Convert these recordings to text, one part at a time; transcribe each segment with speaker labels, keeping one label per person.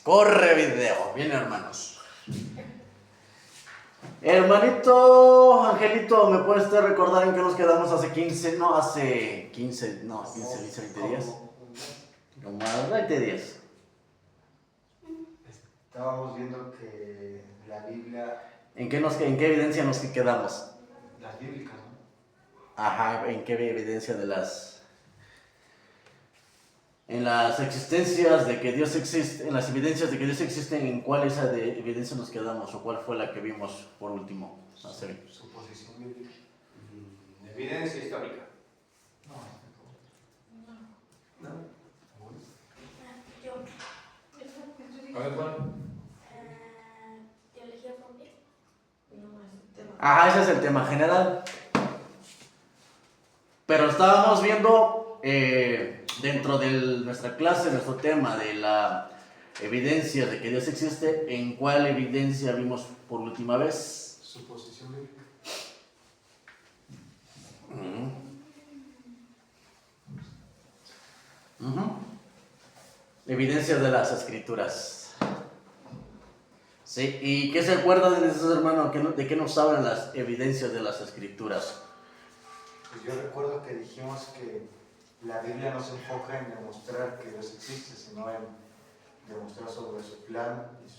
Speaker 1: Corre video. Bien, hermanos. Hermanito Angelito, ¿me puedes recordar en qué nos quedamos hace 15 días? Como más 20 días.
Speaker 2: Estábamos viendo que la Biblia...
Speaker 1: ¿En qué evidencia nos quedamos?
Speaker 2: Las bíblicas, ¿no?
Speaker 1: Ajá, ¿en qué evidencia en las existencias de que Dios existe, en las evidencias de que Dios existe, ¿en cuál esa de evidencia nos quedamos o cuál fue la que vimos por último?
Speaker 2: Suposición bíblica.
Speaker 3: Evidencia histórica.
Speaker 2: No.
Speaker 4: Yo.
Speaker 3: A ver, Juan.
Speaker 4: Teología familiar. No, es el tema.
Speaker 1: Ajá, ese es el tema general. Pero estábamos viendo dentro de nuestra clase, nuestro tema de la evidencia de que Dios existe, ¿en cuál evidencia vimos por última vez?
Speaker 2: Suposición bíblica.
Speaker 1: Evidencias de las Escrituras. ¿Sí? ¿Y qué se acuerdan de esos hermanos? ¿De qué nos hablan las evidencias de las Escrituras?
Speaker 2: Pues yo recuerdo que dijimos que la Biblia no se enfoca en demostrar que Dios existe, sino en demostrar sobre su plan y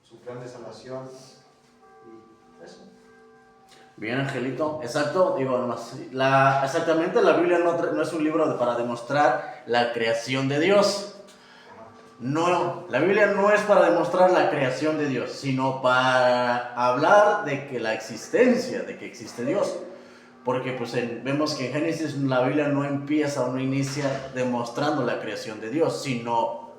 Speaker 2: su plan de salvación y eso.
Speaker 1: Bien, Angelito, exacto, exactamente, la Biblia no es un libro para demostrar la creación de Dios. No, la Biblia no es para demostrar la creación de Dios, sino para hablar de que la existencia, de que existe Dios. Porque pues vemos que en Génesis la Biblia no empieza o no inicia demostrando la creación de Dios, sino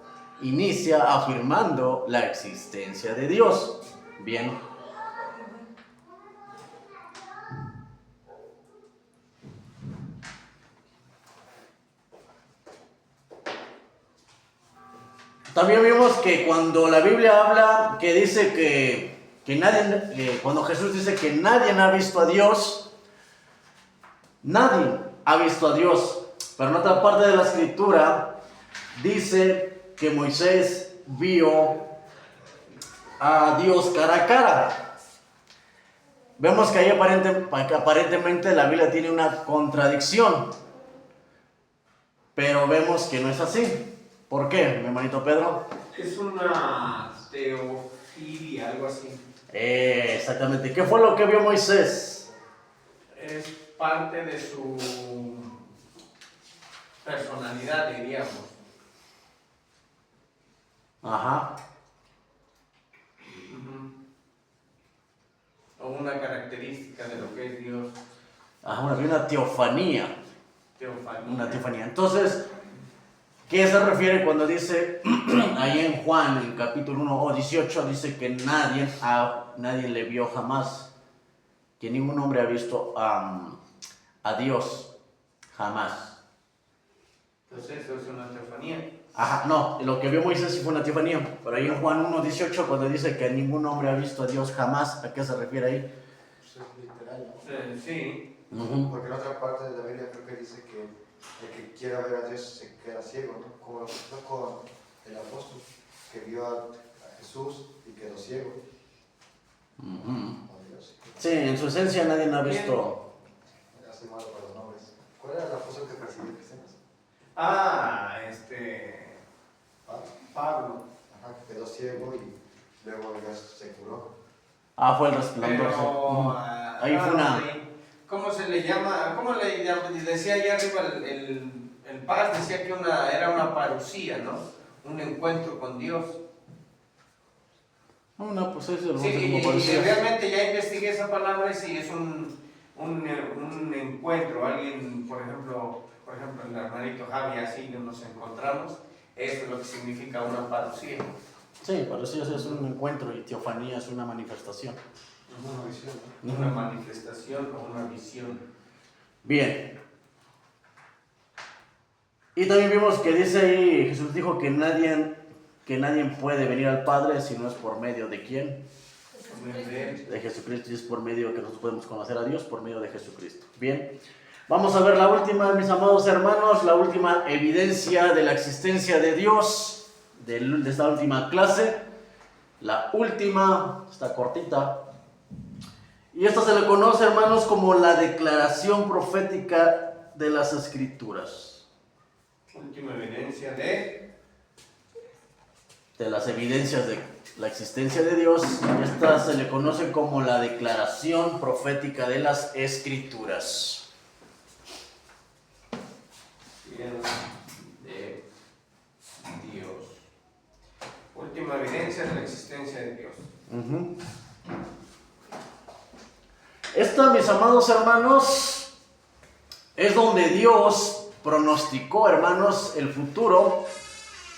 Speaker 1: inicia afirmando la existencia de Dios. Bien. También vimos que cuando la Biblia habla, que dice que nadie, cuando Jesús dice que nadie ha visto a Dios, nadie ha visto a Dios. Pero en otra parte de la Escritura dice que Moisés vio a Dios cara a cara. Vemos que ahí aparentemente la Biblia tiene una contradicción, pero vemos que no es así. ¿Por qué, mi hermanito Pedro?
Speaker 3: Es una teofilia, algo así.
Speaker 1: Exactamente. ¿Qué fue lo que vio Moisés?
Speaker 3: Es parte de su personalidad, diríamos.
Speaker 1: Ajá.
Speaker 3: O una característica de lo que es Dios.
Speaker 1: Ajá, vio una teofanía.
Speaker 3: Teofanía.
Speaker 1: Una teofanía. Entonces, ¿qué se refiere cuando dice ahí en Juan, en capítulo 1 o 18, dice que nadie le vio jamás? Que ningún hombre ha visto a Dios jamás.
Speaker 3: Entonces eso es una teofanía.
Speaker 1: Ajá, no, lo que vio Moisés sí fue una teofanía. Pero ahí en Juan 1, 18, cuando dice que ningún hombre ha visto a Dios jamás, ¿a qué se refiere ahí?
Speaker 2: Pues es literal, ¿no?
Speaker 3: Sí.
Speaker 2: Porque en otra parte de la Biblia creo que dice que el que quiera ver a Dios se queda ciego, ¿no? Como lo que pasó con el apóstol, que vio a Jesús y quedó ciego. Oh, Dios.
Speaker 1: Sí, en su esencia nadie ha visto.
Speaker 2: Hace malo para los nombres. ¿Cuál era el apóstol que persiguió cristianos?
Speaker 3: Pablo.
Speaker 2: Ajá, que quedó ciego y luego Dios se curó.
Speaker 1: Fue el resplandor.
Speaker 3: Pero,
Speaker 1: Ahí fue una.
Speaker 3: ¿Cómo se le llama? ¿Cómo le decía allá arriba el Paz? Decía que era una parucía, ¿no? Un encuentro con Dios.
Speaker 1: No, pues eso es
Speaker 3: Sí, y
Speaker 1: parecía.
Speaker 3: realmente ya investigué esa palabra y sí es un encuentro. Alguien, por ejemplo, el hermanito Javi, así nos encontramos. Eso es lo que significa una parucía.
Speaker 1: Sí, parecía es un encuentro y teofanía es una manifestación.
Speaker 2: Una visión, ¿no?
Speaker 3: Una manifestación o una visión.
Speaker 1: Bien. Y también vimos que dice ahí, Jesús dijo que nadie puede venir al Padre si no es por medio de ¿quién? De Jesucristo. Y es por medio que nosotros podemos conocer a Dios, por medio de Jesucristo. Bien. Vamos a ver la última, mis amados hermanos, la última evidencia de la existencia de Dios. de esta última clase. La última, está cortita. Y esta se le conoce, hermanos, como la declaración profética de las Escrituras.
Speaker 3: Última evidencia de
Speaker 1: las evidencias de la existencia de Dios. Esta se le conoce como la declaración profética de las Escrituras.
Speaker 3: de Dios. Última evidencia de la existencia de Dios.
Speaker 1: Esta, mis amados hermanos, es donde Dios pronosticó, hermanos, el futuro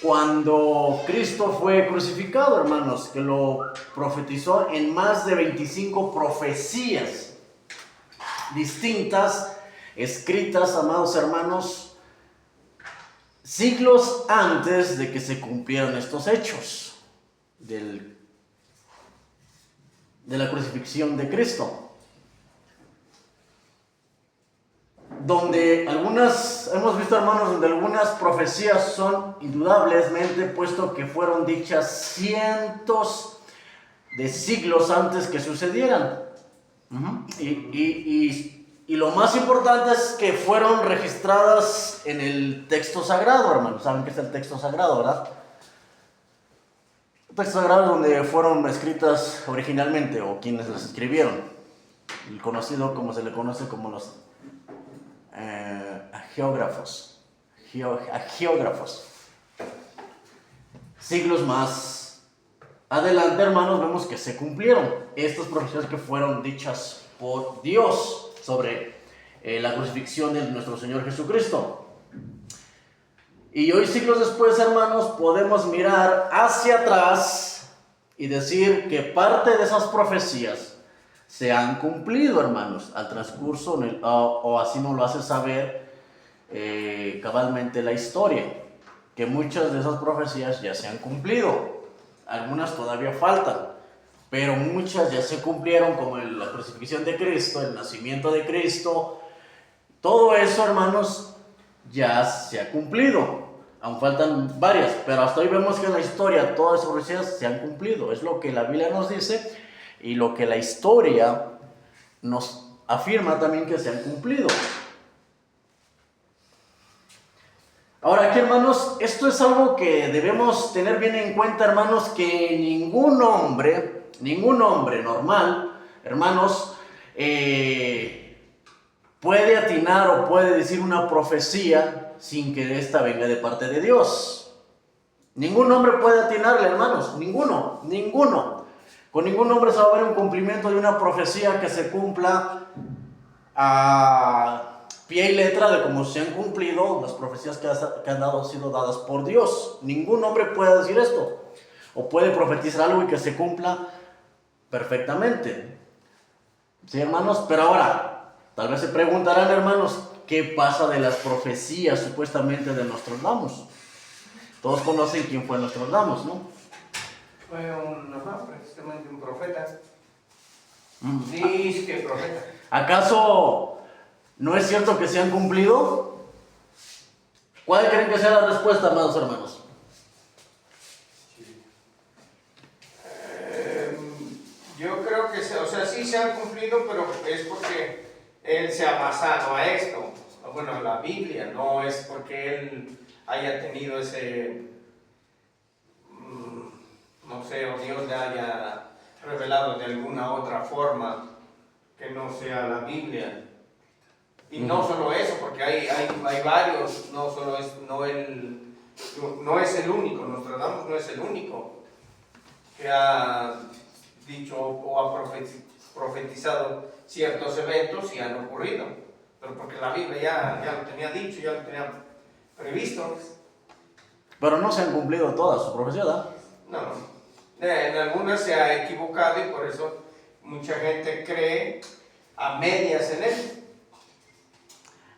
Speaker 1: cuando Cristo fue crucificado, hermanos, que lo profetizó en más de 25 profecías distintas, escritas, amados hermanos, siglos antes de que se cumplieran estos hechos de la crucifixión de Cristo. Donde hemos visto, hermanos, donde algunas profecías son indudablemente, puesto que fueron dichas cientos de siglos antes que sucedieran. Y lo más importante es que fueron registradas en el texto sagrado, hermanos. ¿Saben qué es el texto sagrado, verdad? El texto sagrado es donde fueron escritas originalmente, o quienes las escribieron. El conocido, como se le conoce como los agiógrafos. Siglos más adelante, hermanos, vemos que se cumplieron estas profecías que fueron dichas por Dios sobre la crucifixión de nuestro Señor Jesucristo. Y hoy, siglos después, hermanos, podemos mirar hacia atrás y decir que parte de esas profecías se han cumplido, hermanos, al transcurso, o así nos lo hace saber cabalmente la historia, que muchas de esas profecías ya se han cumplido. Algunas todavía faltan, pero muchas ya se cumplieron, como la crucifixión de Cristo, el nacimiento de Cristo. Todo eso, hermanos, ya se ha cumplido. Aún faltan varias, pero hasta hoy vemos que en la historia todas esas profecías se han cumplido. Es lo que la Biblia nos dice y lo que la historia nos afirma también que se han cumplido. Ahora aquí, hermanos, esto es algo que debemos tener bien en cuenta, hermanos, que ningún hombre normal, hermanos, puede atinar o puede decir una profecía sin que ésta venga de parte de Dios. Ningún hombre puede atinarle, hermanos, ninguno. Con ningún hombre se va a ver un cumplimiento de una profecía que se cumpla a pie y letra de cómo se han cumplido las profecías que han sido dadas por Dios. Ningún hombre puede decir esto, o puede profetizar algo y que se cumpla perfectamente. ¿Sí, hermanos? Pero ahora, tal vez se preguntarán, hermanos, ¿qué pasa de las profecías supuestamente de Nostradamus? Todos conocen quién fue Nostradamus, ¿no?
Speaker 3: Fue precisamente un profeta. Dice que profeta.
Speaker 1: ¿Acaso no es cierto que se han cumplido? ¿Cuál creen que sea la respuesta, amados hermanos?
Speaker 3: Yo creo que sí se han cumplido, pero es porque él se ha basado a esto. Bueno, la Biblia, no es porque él haya tenido ese, no sé, o Dios le haya revelado de alguna otra forma que no sea la Biblia. Y no solo eso, porque hay varios, no es el único, Nostradamus no es el único que ha dicho o ha profetizado ciertos eventos y han ocurrido. Pero porque la Biblia ya lo tenía dicho, ya lo tenía previsto.
Speaker 1: Pero no se han cumplido todas sus profecías, ¿verdad?
Speaker 3: No, en algunas se ha equivocado y por eso mucha gente cree a medias en él.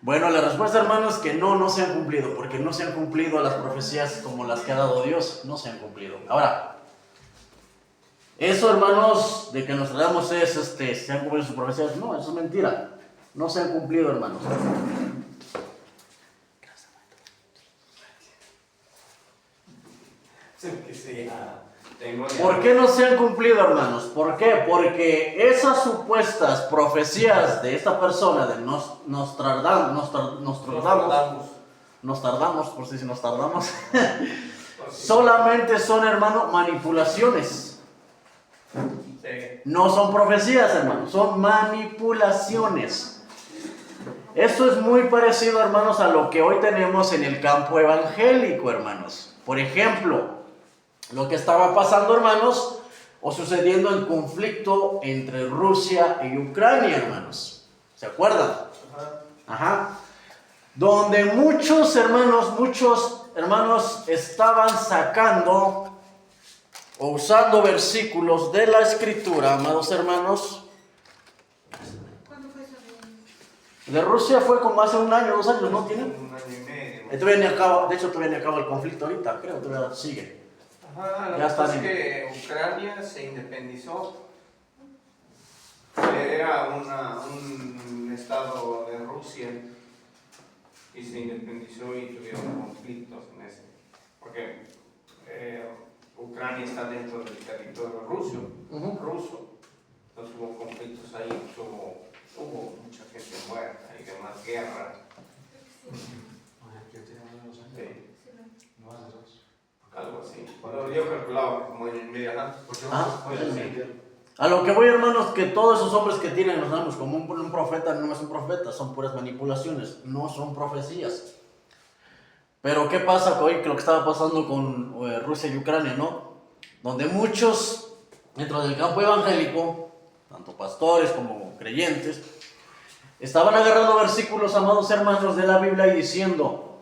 Speaker 1: Bueno, la respuesta, hermanos, es que no se han cumplido, porque no se han cumplido las profecías como las que ha dado Dios, no se han cumplido. Ahora, eso, hermanos, de que nos tratamos se han cumplido sus profecías, no, eso es mentira, no se han cumplido, hermanos.
Speaker 3: Que sí, tengo
Speaker 1: ¿Por qué no se han cumplido, hermanos? ¿Por qué? Porque esas supuestas profecías de esta persona, de nos tardamos, por si nos tardamos, solamente son, hermano, manipulaciones.
Speaker 3: Sí.
Speaker 1: No son profecías, hermanos, son manipulaciones. Esto es muy parecido, hermanos, a lo que hoy tenemos en el campo evangélico, hermanos. Por ejemplo, lo que estaba pasando, hermanos, o sucediendo el conflicto entre Rusia y Ucrania, hermanos. ¿Se acuerdan? Ajá. Donde muchos hermanos estaban sacando o usando versículos de la Escritura, amados hermanos.
Speaker 4: ¿Cuándo fue eso?
Speaker 1: De Rusia fue como hace 1 año, 2 años, ¿no tiene?
Speaker 3: 1 año y medio.
Speaker 1: Todavía ni acaba, de hecho todavía ni acaba el conflicto ahorita, creo, todavía sigue.
Speaker 3: Ajá,
Speaker 1: Ya está
Speaker 3: es
Speaker 1: bien.
Speaker 3: que Ucrania se independizó. Era un estado de Rusia y se independizó y tuvieron conflictos en ese. Porque Ucrania está dentro del territorio ruso. Entonces hubo conflictos ahí, hubo mucha gente muerta y demás guerras.
Speaker 2: Yo tenía unos años.
Speaker 3: Sí,
Speaker 2: No más de 2.
Speaker 3: algo así. Bueno, yo calculaba como en media.
Speaker 1: A lo que voy, hermanos, que todos esos hombres que tienen los nombres como un profeta no es un profeta, son puras manipulaciones, no son profecías. Pero ¿qué pasa hoy? Que lo que estaba pasando con Rusia y Ucrania, ¿no? Donde muchos dentro del campo evangélico, tanto pastores como creyentes, estaban agarrando versículos, amados hermanos, de la Biblia y diciendo: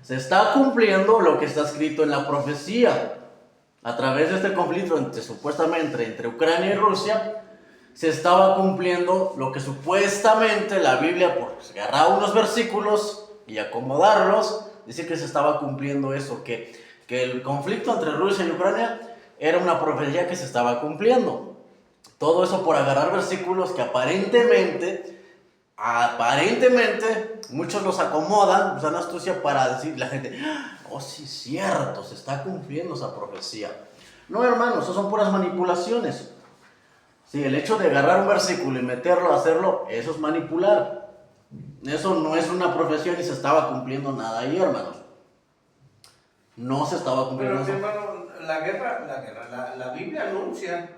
Speaker 1: se está cumpliendo lo que está escrito en la profecía. A través de este conflicto supuestamente entre Ucrania y Rusia, se estaba cumpliendo lo que supuestamente la Biblia, por agarrar unos versículos y acomodarlos, dice que se estaba cumpliendo eso, que el conflicto entre Rusia y Ucrania era una profecía que se estaba cumpliendo. Todo eso por agarrar versículos que aparentemente, muchos los acomodan, usan astucia para decir a la gente: oh, sí, cierto, se está cumpliendo esa profecía. No, hermanos, eso son puras manipulaciones. Sí, el hecho de agarrar un versículo y meterlo, hacerlo, eso es manipular. Eso no es una profecía ni se estaba cumpliendo nada ahí, hermanos. No se estaba cumpliendo
Speaker 3: Pero,
Speaker 1: eso.
Speaker 3: hermano, la Biblia anuncia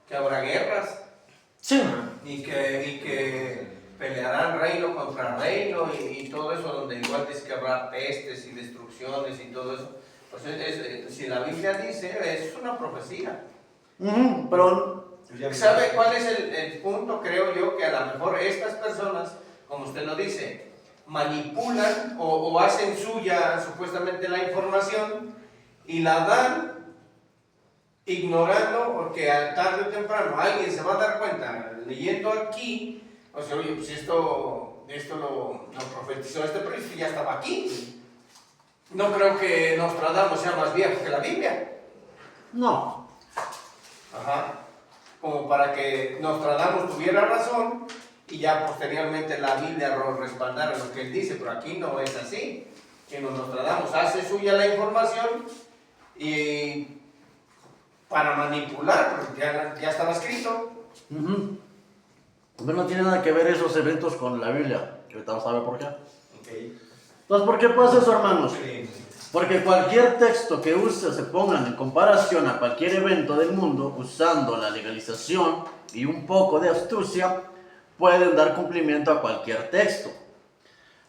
Speaker 3: que habrá guerras.
Speaker 1: Sí.
Speaker 3: Y que pelearán reino contra reino y todo eso, donde igual dice que habrá pestes y destrucciones y todo eso. Pues si la Biblia dice, es una profecía.
Speaker 1: Pero
Speaker 3: ¿Sabe cuál es el punto? Creo yo que a lo mejor estas personas, como usted lo dice, manipulan o hacen suya supuestamente la información y la dan ignorando, porque tarde o temprano alguien se va a dar cuenta, leyendo aquí, o sea, oye, pues esto lo profetizó este príncipe, ya estaba aquí. No creo que Nostradamus sea más viejo que la Biblia.
Speaker 1: no.
Speaker 3: Ajá. Como para que Nostradamus tuviera razón y ya posteriormente la Biblia respaldara lo que él dice, pero aquí no es así. Que Nostradamus hace suya la información y para manipular, porque ya estaba escrito.
Speaker 1: Pero no tiene nada que ver esos eventos con la Biblia, que ahorita vamos a ver por qué.
Speaker 3: Okay.
Speaker 1: Entonces, ¿por qué pasa eso, hermanos? Porque cualquier texto que se pongan en comparación a cualquier evento del mundo, usando la legalización y un poco de astucia, pueden dar cumplimiento a cualquier texto.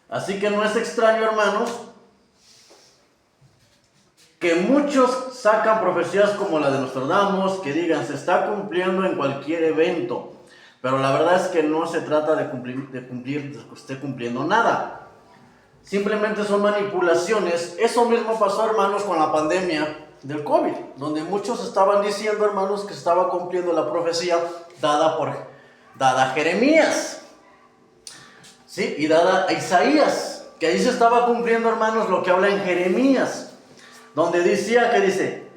Speaker 1: Así que no es extraño, hermanos, que muchos sacan profecías como la de Nostradamus, que digan se está cumpliendo en cualquier evento. Pero la verdad es que no se trata de que esté cumpliendo nada. Simplemente son manipulaciones. Eso mismo pasó, hermanos, con la pandemia del COVID, donde muchos estaban diciendo, hermanos, que se estaba cumpliendo la profecía dada a Jeremías, ¿sí? Y dada a Isaías, que ahí se estaba cumpliendo, hermanos, lo que habla en Jeremías, donde decía que dice,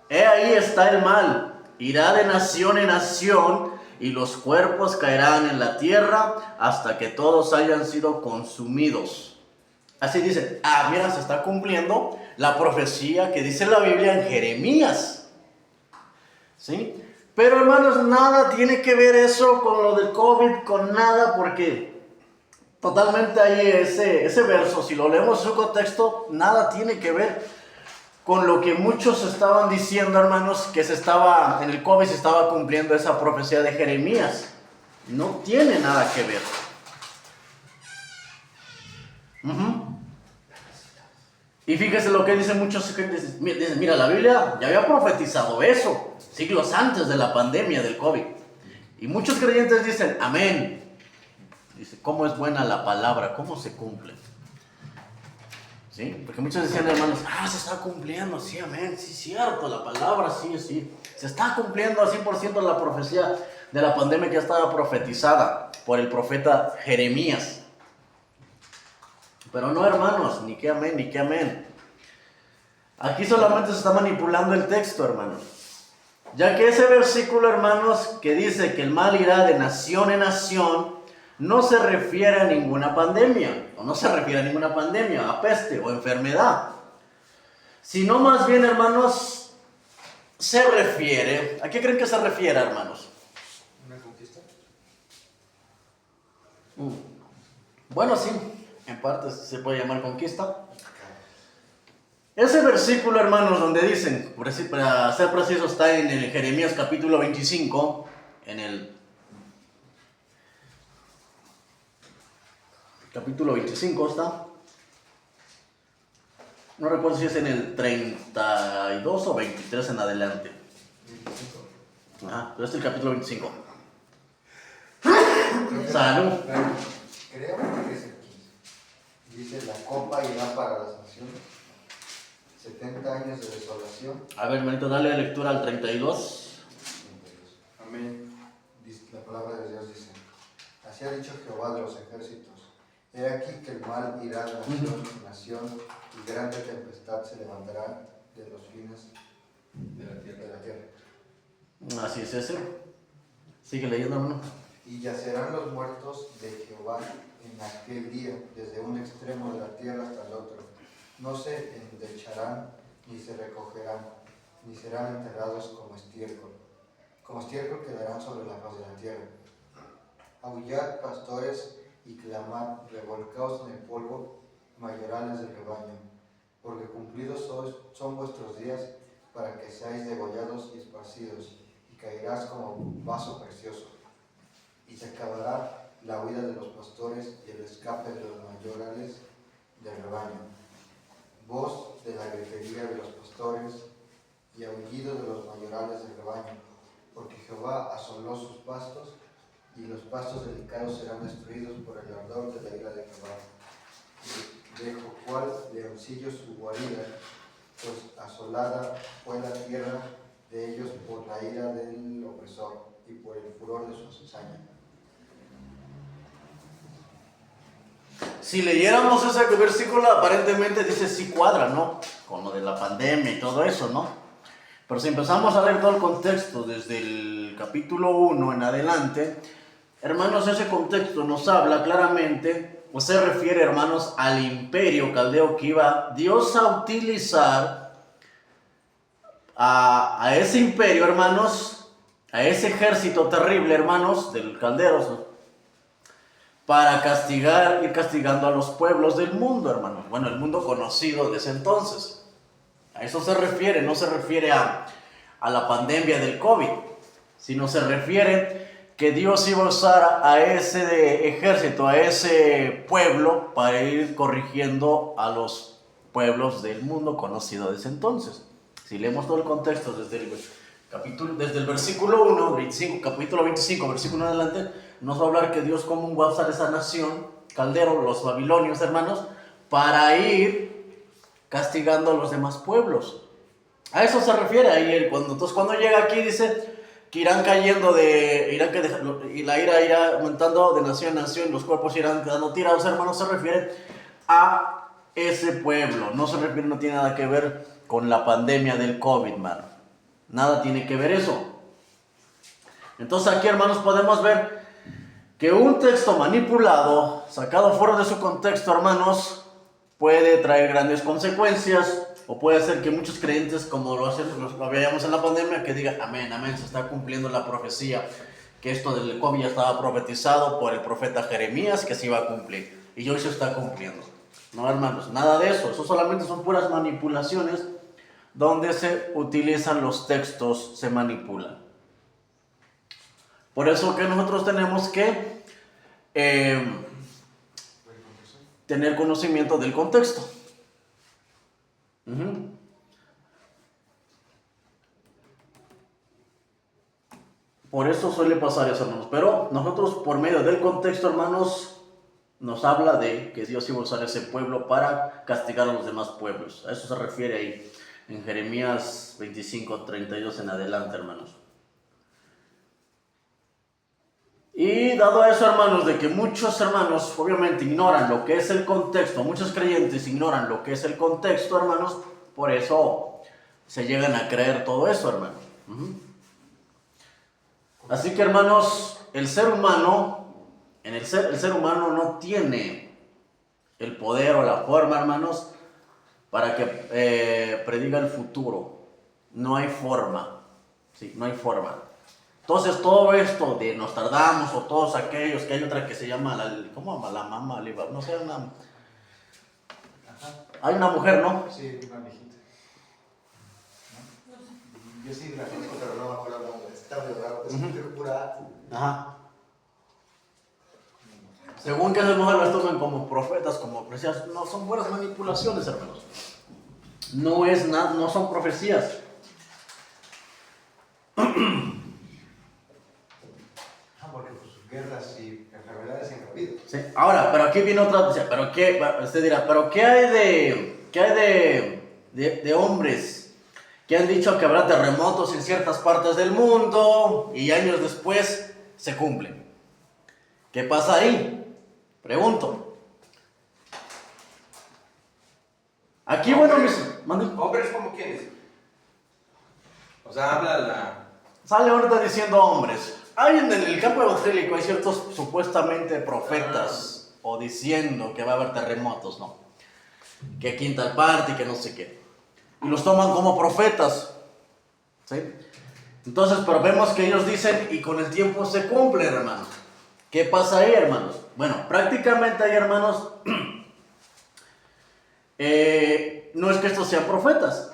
Speaker 1: he ahí está el mal, irá de nación en nación, y los cuerpos caerán en la tierra hasta que todos hayan sido consumidos. Así dicen, mira, se está cumpliendo la profecía que dice la Biblia en Jeremías. ¿Sí? Pero hermanos, nada tiene que ver eso con lo del COVID, con nada, porque totalmente ahí ese verso, si lo leemos en su contexto, nada tiene que ver con lo que muchos estaban diciendo, hermanos, que en el COVID se estaba cumpliendo esa profecía de Jeremías. No tiene nada que ver. Y fíjese lo que dicen muchos creyentes. Dicen, mira, la Biblia ya había profetizado eso, siglos antes de la pandemia del COVID. Y muchos creyentes dicen, amén. Dice, ¿cómo es buena la palabra? ¿Cómo se cumple? ¿Sí? Porque muchos decían, hermanos, se está cumpliendo, sí, amén, sí, cierto, la palabra, sí. Se está cumpliendo al 100% la profecía de la pandemia que ya estaba profetizada por el profeta Jeremías. Pero no, hermanos, ni que amén, ni que amén. Aquí solamente se está manipulando el texto, hermanos. Ya que ese versículo, hermanos, que dice que el mal irá de nación en nación, no se refiere a ninguna pandemia, o no se refiere a ninguna pandemia, a peste o enfermedad. Sino más bien, hermanos, se refiere, ¿a qué creen que se refiere, hermanos?
Speaker 2: ¿Una conquista?
Speaker 1: Bueno, sí, en parte se puede llamar conquista. Ese versículo, hermanos, donde dicen, para ser preciso, está en el Jeremías capítulo 25, en el capítulo 25 está. No recuerdo si es en el 32 o 23 en adelante.
Speaker 2: 25.
Speaker 1: Pero este es el capítulo 25. Salud.
Speaker 2: Creo que es el 15. Dice, la copa irá para las naciones. 70 años de desolación.
Speaker 1: A ver, hermanito, dale lectura al 32.
Speaker 2: 32.
Speaker 3: Amén.
Speaker 2: La palabra de Dios dice, así ha dicho Jehová de los ejércitos, he aquí que el mal irá de nación en nación, y grande tempestad se levantará de los fines de la tierra.
Speaker 1: Así es ese. Sigue leyendo, hermano.
Speaker 2: Y yacerán los muertos de Jehová en aquel día, desde un extremo de la tierra hasta el otro. No se endecharán, ni se recogerán, ni serán enterrados como estiércol. Como estiércol quedarán sobre la faz de la tierra. Aullad, pastores, y clamad, revolcaos en el polvo, mayorales del rebaño, porque cumplidos son vuestros días, para que seáis degollados y esparcidos, y caerás como vaso precioso. Y se acabará la huida de los pastores y el escape de los mayorales del rebaño. Voz de la gritería de los pastores y aullido de los mayorales del rebaño, porque Jehová asoló sus pastos, y los pastos delicados serán destruidos por el ardor de la ira de Jehová. Dejó cual leoncillo su guarida, pues asolada fue la tierra de ellos por la ira del opresor y por el furor de su cizaña.
Speaker 1: Si leyéramos ese versículo, aparentemente dice sí cuadra, ¿no? Con lo de la pandemia y todo eso, ¿no? Pero si empezamos a leer todo el contexto desde el capítulo 1 en adelante, hermanos, ese contexto nos habla claramente, o se refiere, hermanos, al imperio caldeo que iba Dios a utilizar a ese imperio, hermanos, a ese ejército terrible, hermanos, del calderos, ¿no? Para ir castigando a los pueblos del mundo, hermanos. Bueno, el mundo conocido de ese entonces. A eso se refiere, no se refiere a la pandemia del COVID, sino se refiere que Dios iba a usar a ese ejército, a ese pueblo, para ir corrigiendo a los pueblos del mundo conocido de ese entonces. Si leemos todo el contexto desde el versículo 1, capítulo 25, versículo 1 adelante, nos va a hablar que Dios cómo va a usar esa nación, caldero, los babilonios, hermanos, para ir castigando a los demás pueblos. A eso se refiere ahí. Entonces cuando llega aquí dice que irán cayendo y la ira irá aumentando de nación en nación, los cuerpos irán quedando tirados, hermanos, se refiere a ese pueblo. No tiene nada que ver con la pandemia del COVID, hermano. Nada tiene que ver eso. Entonces aquí, hermanos, podemos ver que un texto manipulado, sacado fuera de su contexto, hermanos, puede traer grandes consecuencias, o puede hacer que muchos creyentes, como lo veíamos en la pandemia, que digan, amén, amén, se está cumpliendo la profecía, que esto del COVID ya estaba profetizado por el profeta Jeremías, que se iba a cumplir, y hoy se está cumpliendo. No, hermanos, nada de eso, eso solamente son puras manipulaciones, donde se utilizan los textos, se manipulan. Por eso que nosotros tenemos que tener conocimiento del contexto. Por eso suele pasar eso, hermanos. Pero nosotros, por medio del contexto, hermanos, nos habla de que Dios iba a usar ese pueblo para castigar a los demás pueblos. A eso se refiere ahí en Jeremías 25:32 en adelante, hermanos. Y dado a eso, hermanos, de que muchos hermanos obviamente ignoran lo que es el contexto, muchos creyentes ignoran lo que es el contexto, hermanos, por eso se llegan a creer todo eso, hermanos. Así que, hermanos, el ser humano no tiene el poder o la forma, hermanos, para que prediga el futuro. No hay forma, ¿sí? No hay forma. Entonces todo esto de Nostradamus o todos aquellos, que hay otra que se llama, ¿cómo se llama? La mamá, no sé, hay una mujer, ¿no?
Speaker 2: Sí, una viejita. ¿No? Yo sí la conozco, pero no me acuerdo el nombre. Está muy raro, es pura.
Speaker 1: Ajá. Según que esas mujeres las toman como profetas, como profecías, no son buenas manipulaciones, hermanos. No son profecías.
Speaker 2: Porque pues, guerras y enfermedades han habido.
Speaker 1: Sí. Ahora, pero aquí viene otra noticia. Pero qué, usted dirá, pero ¿qué hay de hombres que han dicho que habrá terremotos en ciertas partes del mundo y años después se cumplen? ¿Qué pasa ahí? Pregunto. Aquí, bueno,
Speaker 3: ¿Hombres como quiénes? O sea, habla
Speaker 1: sale ahorita diciendo hombres. Hay en el campo evangélico hay ciertos supuestamente profetas o diciendo que va a haber terremotos, ¿no? Que aquí en tal parte y que no sé qué. Y los toman como profetas, ¿sí? Entonces, pero vemos que ellos dicen y con el tiempo se cumplen, hermanos. ¿Qué pasa ahí, hermanos? Bueno, prácticamente ahí, hermanos, no es que estos sean profetas.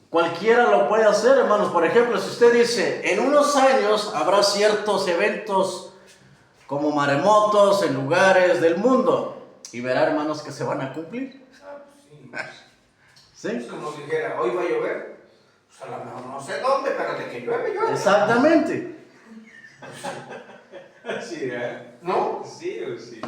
Speaker 1: Cualquiera lo puede hacer, hermanos. Por ejemplo, si usted dice, en unos años habrá ciertos eventos como maremotos en lugares del mundo, y verá, hermanos, que se van a cumplir.
Speaker 3: sí.
Speaker 1: ¿Sí?
Speaker 3: Es como si dijera, hoy va a llover. Pues a lo mejor no sé dónde, pero de que llueve, llueve.
Speaker 1: Exactamente.
Speaker 3: Sí, ¿eh? ¿No?
Speaker 2: Sí o sí.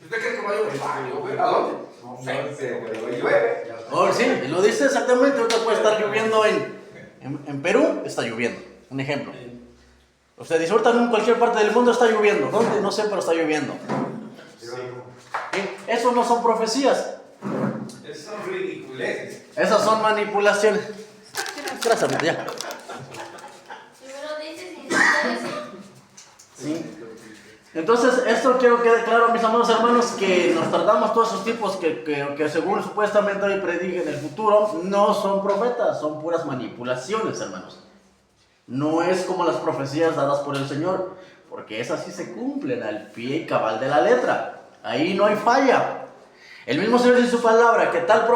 Speaker 3: ¿Usted cree que va a llover? ¿Va a llover? ¿A dónde? No sé, pero llueve.
Speaker 1: Oh, sí, lo dice exactamente. Ahorita puede estar lloviendo en Perú, está lloviendo. Un ejemplo. Usted dice, ahorita en cualquier parte del mundo está lloviendo. ¿Dónde? No sé, pero está lloviendo. Eso no son profecías.
Speaker 3: Esas son ridiculeces.
Speaker 1: Esas son manipulaciones. Gracias, ya.
Speaker 4: Primero dices y después dices.
Speaker 1: Sí. Entonces, esto quiero que quede claro, mis amados hermanos, que nos tratamos todos esos tipos que según supuestamente hoy predigen el futuro, no son profetas, son puras manipulaciones, hermanos. No es como las profecías dadas por el Señor, porque esas sí se cumplen al pie y cabal de la letra. Ahí no hay falla. El mismo Señor dice en su palabra que tal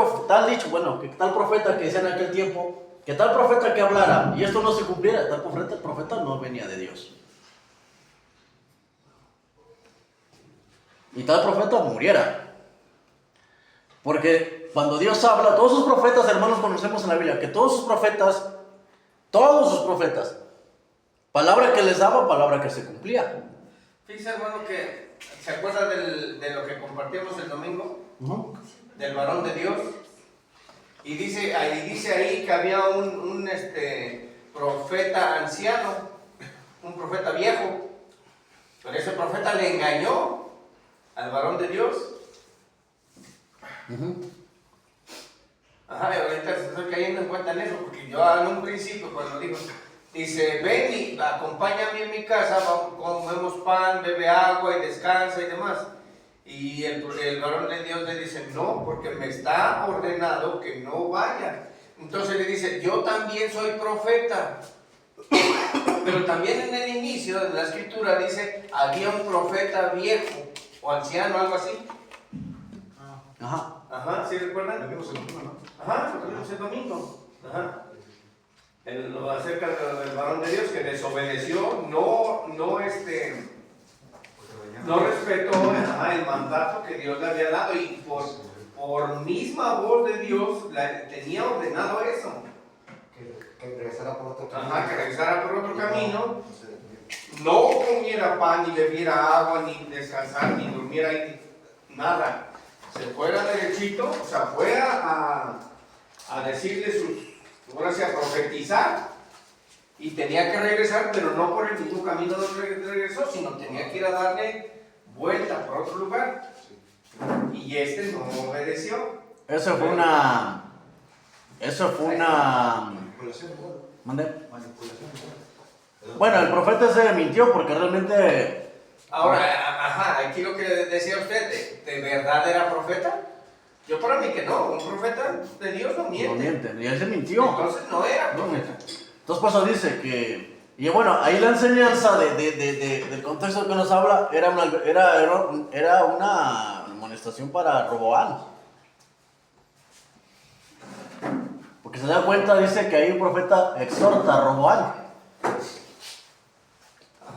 Speaker 1: dicho, bueno, que tal profeta que decía en aquel tiempo, que tal profeta que hablara, y esto no se cumpliera, tal profeta no venía de Dios. Y tal profeta muriera. Porque cuando Dios habla, todos sus profetas, hermanos, conocemos en la Biblia, que todos sus profetas, palabra que les daba, palabra que se cumplía.
Speaker 3: Fíjese, hermano, que ¿se acuerda de lo que compartimos el domingo? Del varón de Dios. Y dice ahí que había un profeta anciano, un profeta viejo. Pero ese profeta le engañó al varón de Dios. Ajá, y ahorita estoy cayendo en cuenta en eso, porque yo en un principio cuando dice, ven y acompáñame en mi casa, comemos pan, bebe agua y descansa y demás. Y el varón de Dios le dice, no, porque me está ordenado que no vaya. Entonces le dice, yo también soy profeta. Pero también en el inicio de la escritura dice, había un profeta viejo o anciano, algo así.
Speaker 1: Ajá.
Speaker 3: Ajá, ¿sí recuerdan?
Speaker 2: Lo vimos el domingo, ¿no?
Speaker 3: Ajá, lo vimos el domingo. Ajá. Acerca del varón de Dios que desobedeció, no respetó el mandato que Dios le había dado y por misma voz de Dios tenía ordenado eso.
Speaker 2: Que regresara por otro camino.
Speaker 3: Ajá, que regresara por otro camino, no comiera pan, ni bebiera agua, ni descansar, ni durmiera ahí, nada. Se fuera derechito, o sea, fue a decirle ahora sí, a profetizar, y tenía que regresar, pero no por el mismo camino donde regresó, sino tenía que ir a darle vuelta por otro lugar. Y este no obedeció.
Speaker 1: Eso fue una...
Speaker 2: Manipulación, bueno.
Speaker 1: ¿Mande?
Speaker 2: Manipulación, bueno.
Speaker 1: Bueno, el profeta se mintió porque realmente...
Speaker 3: Ahora, ajá, aquí lo que decía usted, ¿de verdad era profeta? Yo para mí que no, un profeta de Dios no miente.
Speaker 1: No mienten, y él se mintió.
Speaker 3: Entonces no era profeta.
Speaker 1: Entonces por eso dice que... Y bueno, ahí la enseñanza del contexto que nos habla era una amonestación para Roboán. Porque se da cuenta, dice que ahí el profeta exhorta a Roboán.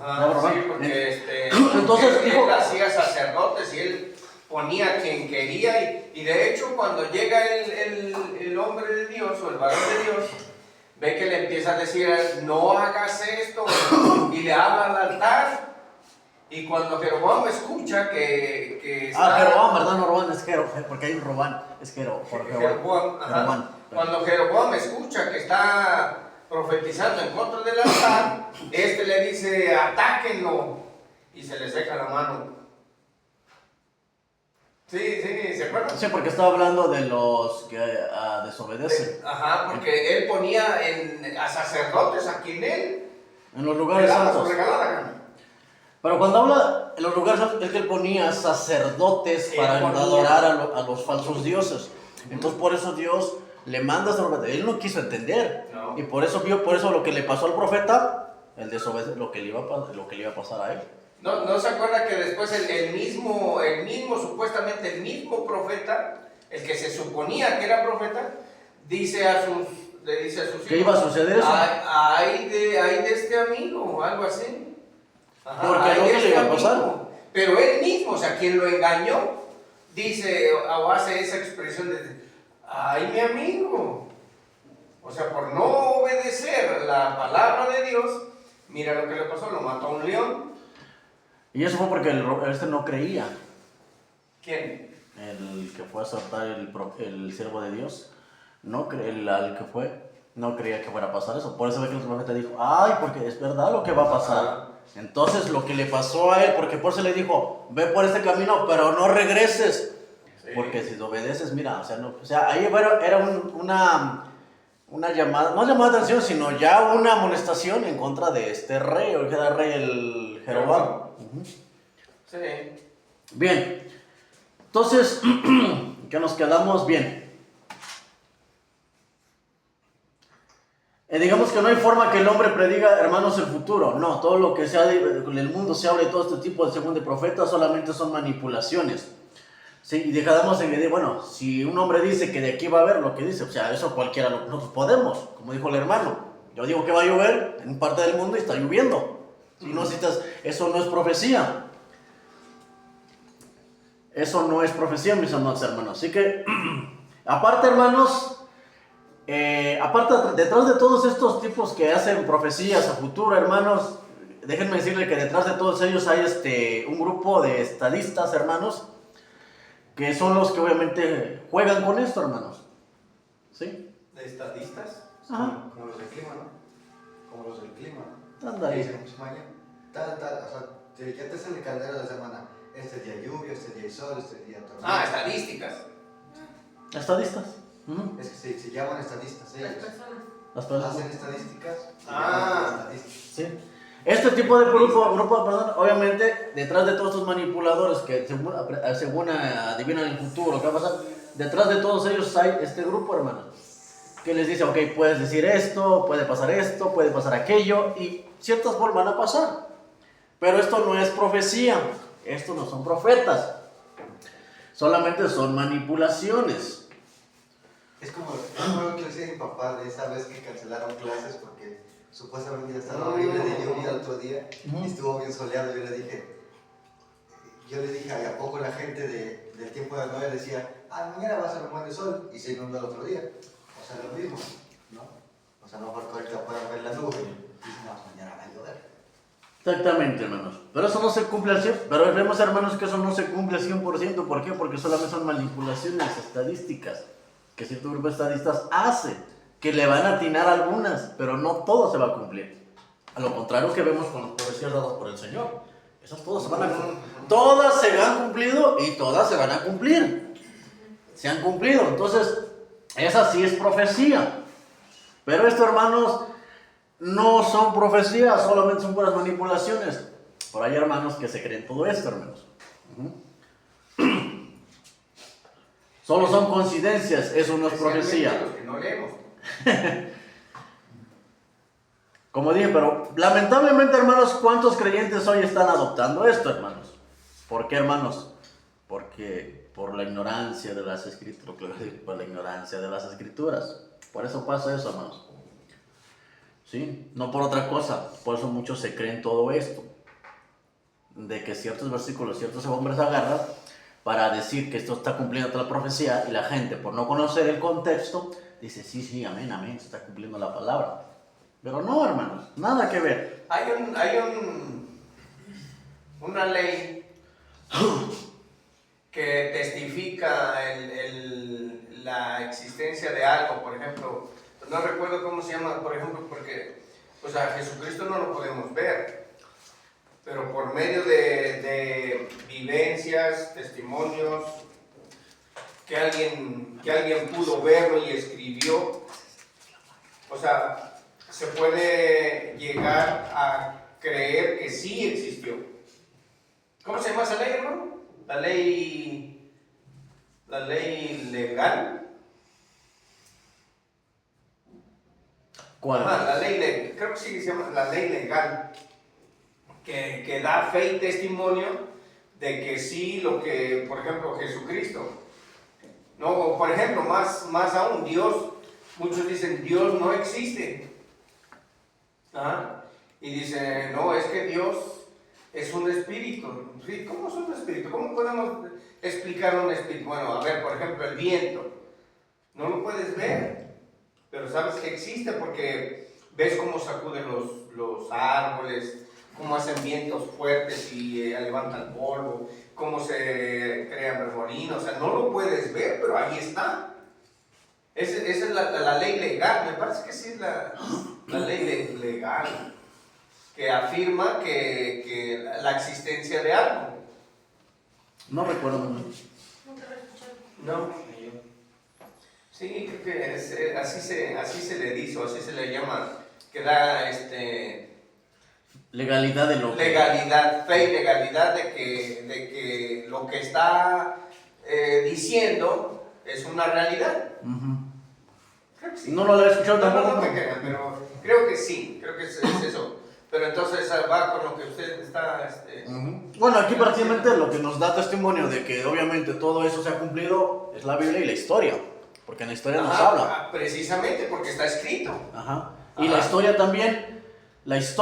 Speaker 3: Ajá, sí, porque
Speaker 1: Entonces,
Speaker 3: él hacía sacerdotes y él ponía a quien quería y de hecho cuando llega el hombre de Dios o el varón de Dios, ve que le empieza a decir, no hagas esto, y le habla al altar, y cuando Jeroboam escucha que está...
Speaker 1: Jeroboam, ¿verdad? No Robán, es Jeroboam, porque hay un Robán, es
Speaker 3: Jeroboam, ajá.
Speaker 1: Jeroboam.
Speaker 3: Cuando Jeroboam escucha que está profetizando en contra del altar, le dice, atáquenlo, y se le seca la mano. Sí, ¿se acuerdan?
Speaker 1: Sí, porque estaba hablando de los que desobedecen.
Speaker 3: Ajá, porque él ponía a sacerdotes aquí en él.
Speaker 1: En los lugares santos.
Speaker 3: Regalada.
Speaker 1: Pero cuando habla en los lugares santos, es que él ponía sacerdotes para adorar a los falsos dioses. Entonces por eso Dios le manda a ese profeta. Él no quiso entender.
Speaker 3: No.
Speaker 1: Y por eso lo que le pasó al profeta, el desobedecer, lo que le iba a pasar a él.
Speaker 3: ¿No se acuerda que después el mismo, supuestamente el mismo profeta, el que se suponía que era profeta, le dice a sus hijos,
Speaker 1: ¿Qué iba a suceder eso?
Speaker 3: Hay de este amigo, algo así. Ajá,
Speaker 1: porque
Speaker 3: hay
Speaker 1: no
Speaker 3: de
Speaker 1: que le iba a pasar.
Speaker 3: amigo. Pero él mismo, o sea, quien lo engañó, dice o hace esa expresión de, ¡ay, mi amigo! O sea, por no obedecer la palabra de Dios, mira lo que le pasó, lo mató a un león.
Speaker 1: Y eso fue porque este no creía.
Speaker 3: ¿Quién?
Speaker 1: El que fue a soltar el siervo de Dios, al que fue, no creía que fuera a pasar eso. Por eso ve que el profeta dijo, ay, porque es verdad lo que va a pasar. Entonces lo que le pasó a él, porque por eso le dijo, ve por este camino, pero no regreses. Sí. Porque si obedeces, mira, ahí era una llamada, no llamada de atención, sino ya una amonestación en contra de este rey, o que era rey el Jeroboam.
Speaker 3: Sí.
Speaker 1: Bien, entonces, que nos quedamos bien. Digamos que no hay forma que el hombre prediga, hermanos, el futuro. No, todo lo que en el mundo se habla y todo este tipo de según de profetas solamente son manipulaciones. Sí, y dejamos en que, bueno, si un hombre dice que de aquí va a haber lo que dice, o sea, eso cualquiera nosotros podemos, como dijo el hermano. Yo digo que va a llover en parte del mundo y está lloviendo. Si no citas, eso no es profecía. Eso no es profecía, mis amados hermanos. Así que, aparte, hermanos, detrás de todos estos tipos que hacen profecías a futuro, hermanos, déjenme decirle que detrás de todos ellos hay un grupo de estadistas, hermanos, que son los que obviamente juegan con esto, hermanos. ¿Sí?
Speaker 3: ¿De estadistas?
Speaker 1: Ajá.
Speaker 2: Como los del clima, ¿no? Como los del clima, ¿no?
Speaker 1: Anda ahí.
Speaker 2: Dicen, pues mañana, o sea, ya te hacen el calendario de la semana. Este día lluvia, este día sol, este día tormenta.
Speaker 3: Estadísticas.
Speaker 1: Estadistas.
Speaker 2: Es que se llaman estadistas ellos.
Speaker 4: Las personas.
Speaker 1: Las personas.
Speaker 2: Hacen estadísticas.
Speaker 3: Ah.
Speaker 2: Estadísticas.
Speaker 1: Sí. Este tipo de grupo, perdón, obviamente, detrás de todos estos manipuladores que según adivinan el futuro, ¿qué va a pasar? Detrás de todos ellos hay este grupo, hermanos, que les dice, ok, puedes decir esto, puede pasar aquello, y ciertas formas van a pasar. Pero esto no es profecía, estos no son profetas, solamente son manipulaciones.
Speaker 2: Es como lo que decía mi papá de esa vez que cancelaron clases porque supuestamente ya estaba horrible de lluvia el otro día y estuvo bien soleado. Yo le dije, ¿a poco la gente del tiempo de la novia decía, mañana va a ser un buen de sol y se inundó el otro día? O sea, lo mismo, ¿no? O sea, no porque ahorita puedan ver la nube y dicen, mañana va a llover.
Speaker 1: Exactamente, hermanos. Pero eso no se cumple al 100%. Pero vemos, hermanos, que eso no se cumple al 100%. ¿Por qué? Porque solamente son manipulaciones estadísticas que cierto grupo de estadistas hace, que le van a atinar algunas, pero no todo se va a cumplir. A lo contrario que vemos con las profecías dadas por el Señor. Esas todas se van a cumplir. Todas se han cumplido y todas se van a cumplir. Se han cumplido. Entonces, esa sí es profecía. Pero esto, hermanos, no son profecías, solamente son puras manipulaciones. Por ahí, hermanos, que se creen todo esto, hermanos. Solo son coincidencias, eso no es profecía.
Speaker 3: Los que no leemos.
Speaker 1: Como dije, pero lamentablemente, hermanos, ¿cuántos creyentes hoy están adoptando esto, hermanos? ¿Por qué, hermanos? Porque por la ignorancia de las escrituras, por la ignorancia de las escrituras. Por eso pasa eso, hermanos. ¿Sí? No por otra cosa. Por eso muchos se creen todo esto. De que ciertos versículos, ciertos hombres agarran para decir que esto está cumpliendo toda la profecía, y la gente, por no conocer el contexto, dice, sí, amén, se está cumpliendo la palabra. Pero no, hermanos, nada que ver.
Speaker 3: Hay una ley que testifica la existencia de algo, por ejemplo, no recuerdo cómo se llama, por ejemplo, porque pues a Jesucristo no lo podemos ver, pero por medio de vivencias, testimonios, que alguien pudo verlo y escribió, o sea, se puede llegar a creer que sí existió. ¿Cómo se llama esa ley, hermano? La ley legal.
Speaker 1: ¿Cuál?
Speaker 3: La ley legal, creo que sí se llama la ley legal, que da fe y testimonio de que sí, lo que, por ejemplo, Jesucristo, no, o por ejemplo, más aún, Dios, muchos dicen, Dios no existe. ¿Ah? Y dicen, no, es que Dios es un espíritu. ¿Cómo es un espíritu? ¿Cómo podemos explicar un espíritu? Bueno, a ver, por ejemplo, el viento. No lo puedes ver, pero sabes que existe porque ves cómo sacuden los árboles, cómo hacen vientos fuertes y levantan polvo, cómo se crean remolinos. O sea, no lo puedes ver, pero ahí está. Esa es la ley legal, me parece que sí es la ley legal, que afirma que la existencia de algo.
Speaker 1: No recuerdo.
Speaker 4: Nunca lo he escuchado.
Speaker 3: No. Sí, creo que así se le dice, o así se le llama, que da
Speaker 1: Legalidad de lo que...
Speaker 3: legalidad, fe y legalidad de que lo que está diciendo es una realidad. Creo que sí.
Speaker 1: No lo he escuchado tampoco.
Speaker 3: No me crean, pero creo que sí, creo que es eso. Pero entonces va con lo que usted está...
Speaker 1: Bueno, aquí prácticamente lo que nos da testimonio de que obviamente todo eso se ha cumplido es la Biblia y la historia. Porque en la historia nos habla.
Speaker 3: Precisamente porque está escrito.
Speaker 1: Ajá. Y la historia también, si nos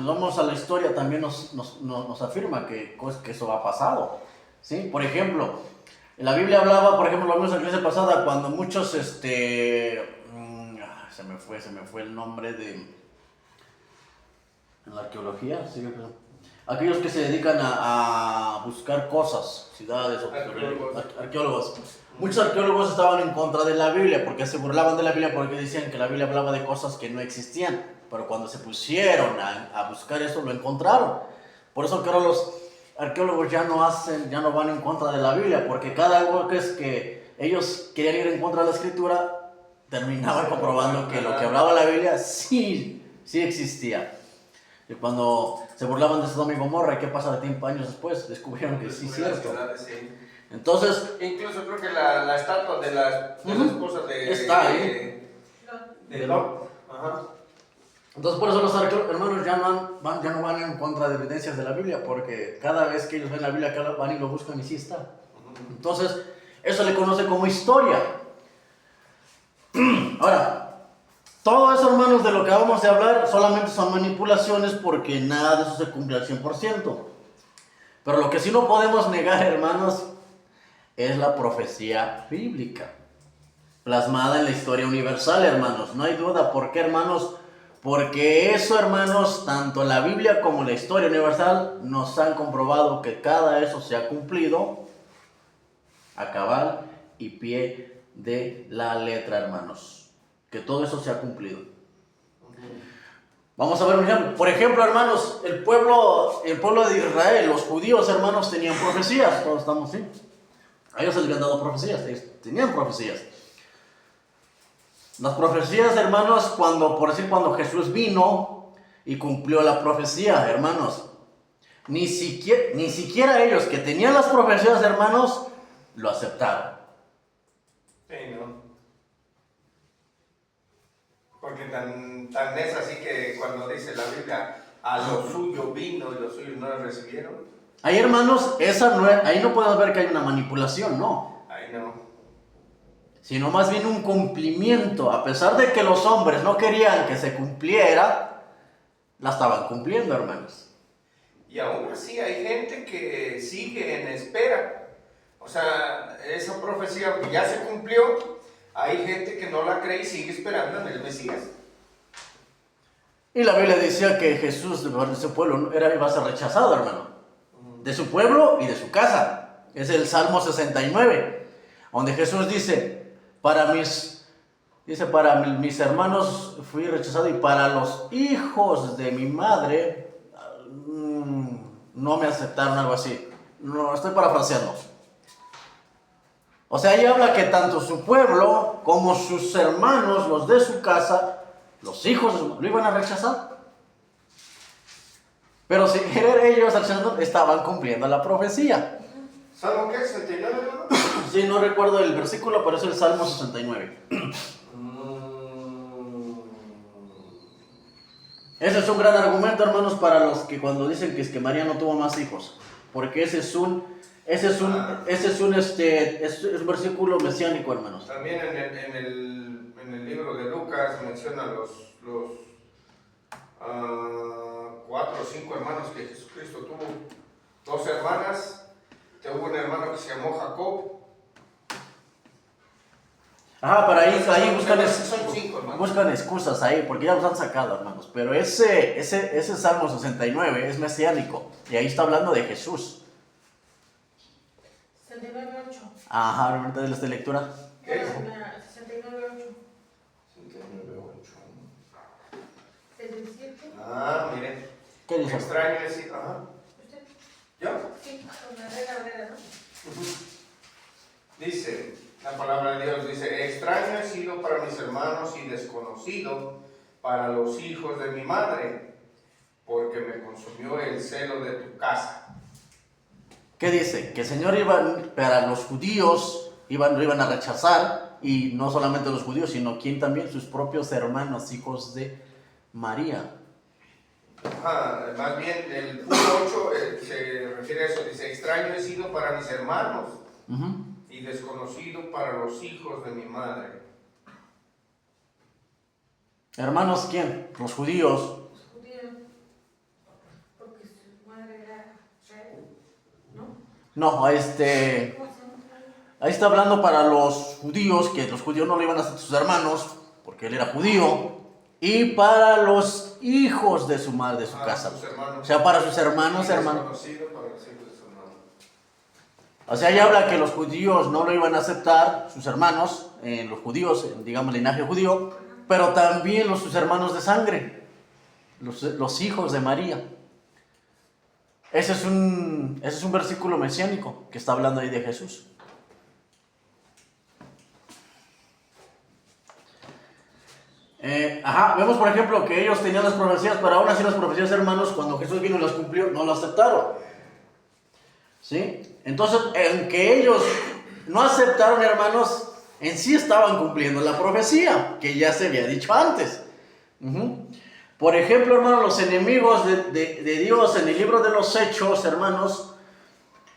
Speaker 1: vamos a la historia, también nos afirma que eso ha pasado. ¿Sí? Por ejemplo, en la Biblia hablaba, por ejemplo, lo vimos en la clase pasada, cuando muchos, se me fue el nombre en la arqueología, sí, aquellos que se dedican a buscar cosas, ciudades, arqueólogos. Muchos arqueólogos estaban en contra de la Biblia porque se burlaban de la Biblia porque decían que la Biblia hablaba de cosas que no existían, pero cuando se pusieron a buscar eso lo encontraron. Por eso que ahora los arqueólogos ya no van en contra de la Biblia, porque cada algo que es que ellos querían ir en contra de la escritura terminaban comprobando que lo que hablaba la Biblia sí existía. Y cuando se burlaban de Sodoma y Gomorra, ¿y qué pasa de tiempo, años después? Descubrieron que sí es
Speaker 3: Descubrir las
Speaker 1: cierto.
Speaker 3: ciudades, sí.
Speaker 1: Entonces,
Speaker 3: Incluso creo que la estatua de la esposa de...
Speaker 1: Está ahí.
Speaker 3: De Lot. Ajá.
Speaker 1: entonces por eso los hermanos ya no van en contra de evidencias de la Biblia, porque cada vez que ellos ven la Biblia, van y lo buscan y sí está. Entonces, eso le conoce como historia. Ahora, todo eso, hermanos, de lo que vamos a hablar solamente son manipulaciones porque nada de eso se cumple al 100%. Pero lo que sí no podemos negar, hermanos, es la profecía bíblica, plasmada en la historia universal, hermanos. No hay duda. ¿Por qué, hermanos? Porque eso, hermanos, tanto la Biblia como la historia universal nos han comprobado que cada eso se ha cumplido a cabal y pie de la letra, hermanos. Que todo eso se ha cumplido. Vamos a ver un ejemplo. Por ejemplo, hermanos, el pueblo de Israel, los judíos, hermanos, tenían profecías. Todos estamos así. A ellos se les habían dado profecías. Ellos tenían profecías. Las profecías, hermanos, cuando Jesús vino y cumplió la profecía, hermanos, ni siquiera ellos que tenían las profecías, hermanos, lo aceptaron.
Speaker 3: Sí, ¿no? Porque tan es así que cuando dice la Biblia, a lo suyo vino y los suyos no lo recibieron.
Speaker 1: Ahí, hermanos, ahí no podemos ver que hay una manipulación, no.
Speaker 3: Ahí no.
Speaker 1: Sino más bien un cumplimiento. A pesar de que los hombres no querían que se cumpliera, la estaban cumpliendo, hermanos.
Speaker 3: Y aún así hay gente que sigue en espera. O sea, esa profecía que ya se cumplió, hay gente que no la cree y sigue esperando en el Mesías.
Speaker 1: Y la Biblia decía que Jesús de su pueblo iba a ser rechazado, hermano. De su pueblo y de su casa. Es el Salmo 69, donde Jesús dice, para mis hermanos fui rechazado y para los hijos de mi madre no me aceptaron, algo así. No, estoy parafraseando. O sea, ahí habla que tanto su pueblo como sus hermanos, los de su casa, los hijos de su madre, lo iban a rechazar. Pero sin querer ellos estaban cumpliendo la profecía.
Speaker 3: ¿Salmo qué? ¿69, hermano?
Speaker 1: Sí, no recuerdo el versículo, pero es el Salmo 69. Ese es un gran argumento, hermanos, para los que cuando dicen que es que María no tuvo más hijos. Porque ese es un versículo mesiánico, hermanos.
Speaker 3: También en el libro de Lucas menciona los 4 o 5 hermanos que Jesucristo tuvo. 2 hermanas, tuvo un hermano que se llamó Jacob.
Speaker 1: Ajá, para ahí
Speaker 3: Son 5 hermanos.
Speaker 1: buscan excusas ahí, porque ya los han sacado, hermanos. Pero ese Salmo 69 es mesiánico, y ahí está hablando de Jesús.
Speaker 4: 69.8.
Speaker 1: Ajá, ahorita de esta lectura.
Speaker 3: ¿Qué es?
Speaker 4: 69.8.
Speaker 3: 69.8.
Speaker 4: ¿Es el 7?
Speaker 3: Ah, miren.
Speaker 1: ¿Qué dice?
Speaker 3: Extraño decir, ajá.
Speaker 4: ¿Usted?
Speaker 3: ¿Yo?
Speaker 4: Sí, con la regla, ¿no?
Speaker 3: Dice, la palabra de Dios dice, extraño he sido para mis hermanos y desconocido para los hijos de mi madre, porque me consumió el celo de tu casa.
Speaker 1: ¿Qué dice? Que el Señor para los judíos, lo iban a rechazar, y no solamente los judíos, sino quien también, sus propios hermanos, hijos de María.
Speaker 3: Ajá, más bien el punto 8 se refiere a eso, dice, extraño he sido para mis hermanos y desconocido para los hijos de mi madre.
Speaker 1: ¿Hermanos quién? Los judíos.
Speaker 4: Los judíos. Porque su madre era Israel, ¿no?
Speaker 1: No,
Speaker 4: ¿Cómo se llama?
Speaker 1: ahí está hablando para los judíos, que los judíos no lo iban a hacer sus hermanos, porque él era judío, y para los hijos de su madre, de su casa.
Speaker 3: Sus hermanos.
Speaker 1: O sea, para sus hermanos, hermanos.
Speaker 3: Desconocido para los hijos de su hermano.
Speaker 1: O sea, ahí habla que los judíos no lo iban a aceptar, sus hermanos, los judíos, digamos, linaje judío, pero también sus hermanos de sangre, los hijos de María. Ese es un versículo mesiánico que está hablando ahí de Jesús. Vemos por ejemplo que ellos tenían las profecías, pero aún así las profecías, hermanos, cuando Jesús vino y las cumplió, no las aceptaron. ¿Sí? Entonces, aunque ellos no aceptaron, hermanos, en sí estaban cumpliendo la profecía que ya se había dicho antes. Por ejemplo, hermanos, los enemigos de Dios en el libro de los Hechos, hermanos,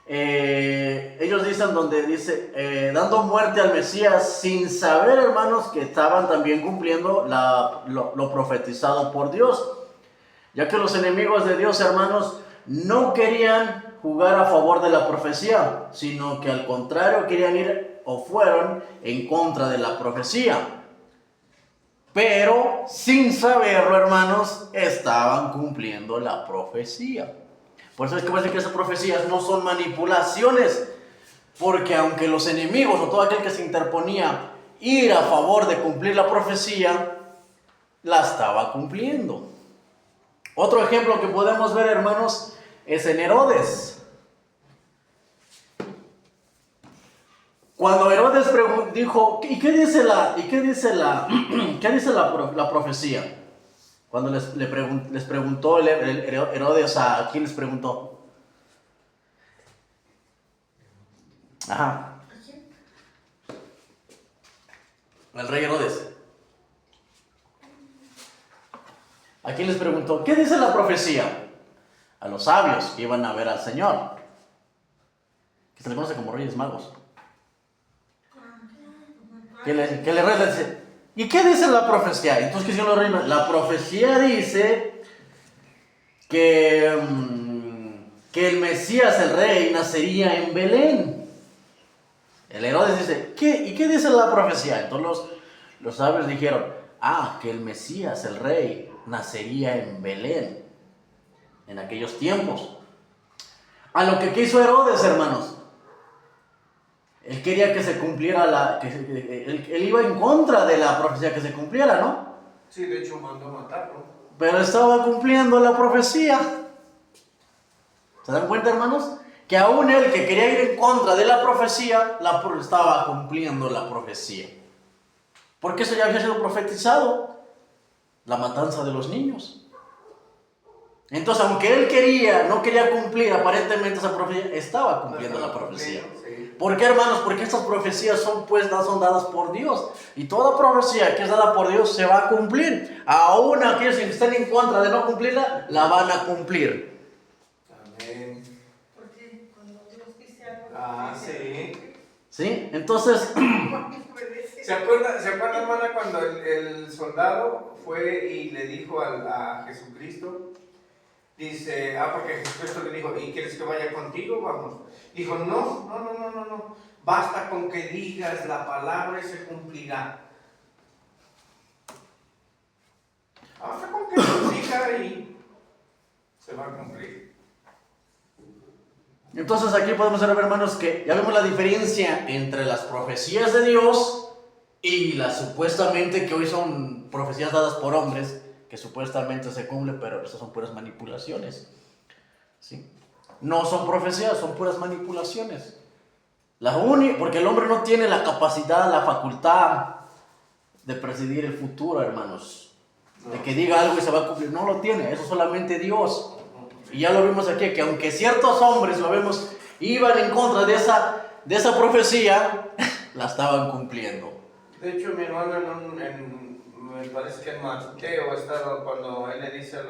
Speaker 1: ellos dicen donde dice, dando muerte al Mesías, sin saber, hermanos, que estaban también cumpliendo lo profetizado por Dios. Ya que los enemigos de Dios, hermanos, no querían jugar a favor de la profecía, sino que al contrario querían ir o fueron en contra de la profecía. Pero sin saberlo, hermanos, estaban cumpliendo la profecía. Por eso es que parece que esas profecías no son manipulaciones, porque aunque los enemigos o todo aquel que se interponía ir a favor de cumplir la profecía, la estaba cumpliendo. Otro ejemplo que podemos ver, hermanos, es en Herodes. Cuando Herodes dijo, ¿y qué dice la profecía? Cuando les preguntó Herodes, ¿a quién les preguntó? El rey Herodes. ¿A quién les preguntó? ¿Qué dice la profecía? A los sabios que iban a ver al Señor, que se le conoce como Reyes Magos. Que le dice, ¿y qué dice la profecía? Entonces, ¿qué hicieron los reyes? La profecía dice que el Mesías, el rey, nacería en Belén. El Herodes dice, ¿y qué dice la profecía? Entonces los sabios dijeron, que el Mesías, el rey, nacería en Belén en aquellos tiempos. A lo que hizo Herodes, hermanos, él quería que se cumpliera él iba en contra de la profecía que se cumpliera, ¿no?
Speaker 3: Sí, de hecho mandó matarlo.
Speaker 1: Pero estaba cumpliendo la profecía. ¿Se dan cuenta, hermanos? Que aún él que quería ir en contra de la profecía, estaba cumpliendo la profecía. Porque eso ya había sido profetizado. La matanza de los niños. Entonces, aunque él no quería cumplir aparentemente esa profecía, estaba cumpliendo la profecía. ¿Por qué, hermanos? Porque estas profecías son dadas por Dios. Y toda profecía que es dada por Dios se va a cumplir. Aún aquellos que estén en contra de no cumplirla, la van a cumplir.
Speaker 3: Amén.
Speaker 4: Porque cuando Dios dice algo...
Speaker 3: Sí.
Speaker 1: ¿Sí? Entonces...
Speaker 3: ¿Se acuerda, hermana, cuando el soldado fue y le dijo a Jesucristo? Dice, porque Jesucristo le dijo, ¿y quieres que vaya contigo? Vamos. Dijo, no. Basta con que digas la palabra y se cumplirá. Basta con que lo diga y se va a cumplir.
Speaker 1: Entonces aquí podemos ver, hermanos, que ya vemos la diferencia entre las profecías de Dios y las supuestamente que hoy son profecías dadas por hombres, que supuestamente se cumplen, pero estas son puras manipulaciones. ¿Sí? No son profecías, son puras manipulaciones. Porque el hombre no tiene la capacidad, la facultad de presidir el futuro, hermanos. De que diga algo y se va a cumplir. No lo tiene, eso solamente Dios. Y ya lo vimos aquí, que aunque ciertos hombres, lo vemos, iban en contra de esa profecía, la estaban cumpliendo.
Speaker 3: De hecho, mi hermano, me parece que en Mateo estaba cuando él le dice a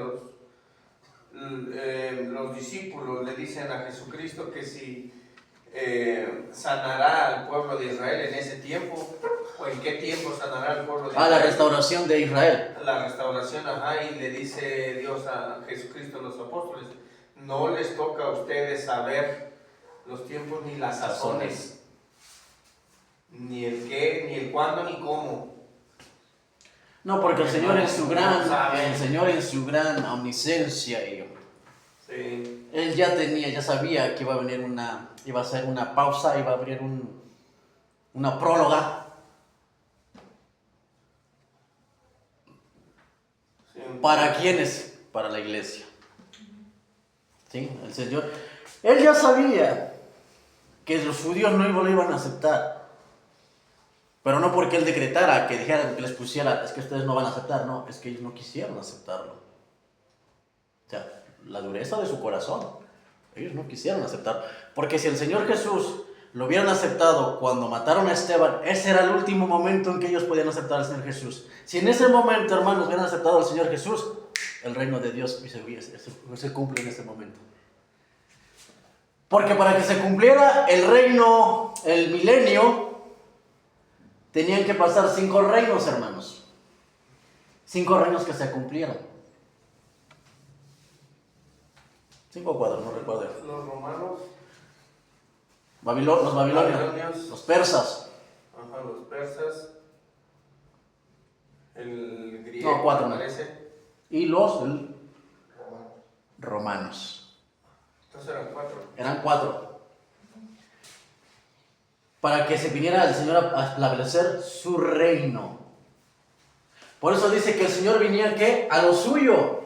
Speaker 3: los discípulos, le dicen a Jesucristo que si sanará al pueblo de Israel en ese tiempo, o en qué tiempo sanará al pueblo de Israel.
Speaker 1: La restauración de Israel.
Speaker 3: La restauración, y le dice Dios a Jesucristo a los apóstoles, no les toca a ustedes saber los tiempos ni las sazones, ni el qué, ni el cuándo, ni cómo.
Speaker 1: No, porque el Señor en su gran omnisciencia,
Speaker 3: sí.
Speaker 1: Él ya sabía que iba a ser una pausa, iba a abrir una próloga.
Speaker 3: Sí.
Speaker 1: ¿Para quiénes? Para la iglesia. ¿Sí? El Señor, Él ya sabía que los judíos no lo iban a aceptar. Pero no porque él decretara, que dijera, que les pusiera, es que ustedes no van a aceptar, no, es que ellos no quisieron aceptarlo. O sea, la dureza de su corazón, ellos no quisieron aceptarlo. Porque si el Señor Jesús lo hubieran aceptado cuando mataron a Esteban, ese era el último momento en que ellos podían aceptar al Señor Jesús. Si en ese momento, hermanos, hubieran aceptado al Señor Jesús, el reino de Dios se cumple en ese momento. Porque para que se cumpliera el reino, el milenio, tenían que pasar 5 reinos, hermanos. 5 reinos que se cumplieran. 5 o 4, no recuerdo.
Speaker 3: Los romanos.
Speaker 1: Los babilonios. Los persas.
Speaker 3: Ajá, los persas. El griego.
Speaker 1: No, 4
Speaker 3: me
Speaker 1: no.
Speaker 3: parece.
Speaker 1: Y los romanos.
Speaker 3: Entonces eran 4.
Speaker 1: Eran 4. Para que se viniera el Señor a establecer su reino. Por eso dice que el Señor venía ¿qué? A lo suyo.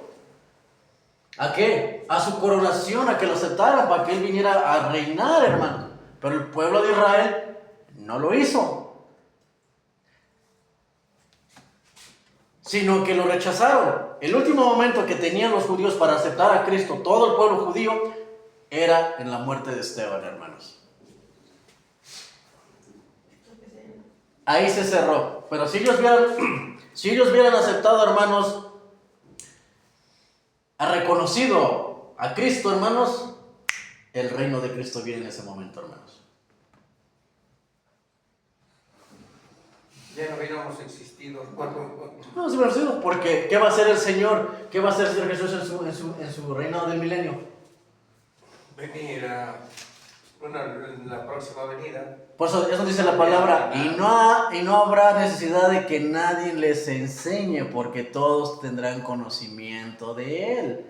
Speaker 1: ¿A qué? A su coronación, a que lo aceptaran, para que Él viniera a reinar, hermano. Pero el pueblo de Israel no lo hizo. Sino que lo rechazaron. El último momento que tenían los judíos para aceptar a Cristo, todo el pueblo judío, era en la muerte de Esteban, hermanos. Ahí se cerró. Pero si ellos hubieran aceptado, hermanos, ha reconocido a Cristo, hermanos, el reino de Cristo viene en ese momento, hermanos.
Speaker 3: Ya no hubiéramos existido.
Speaker 1: No, sí, porque ¿qué va a hacer el Señor? ¿Qué va a hacer el Señor Jesús en su reinado del milenio?
Speaker 3: Venir en la próxima venida.
Speaker 1: Por eso dice la palabra, y no habrá necesidad de que nadie les enseñe, porque todos tendrán conocimiento de Él.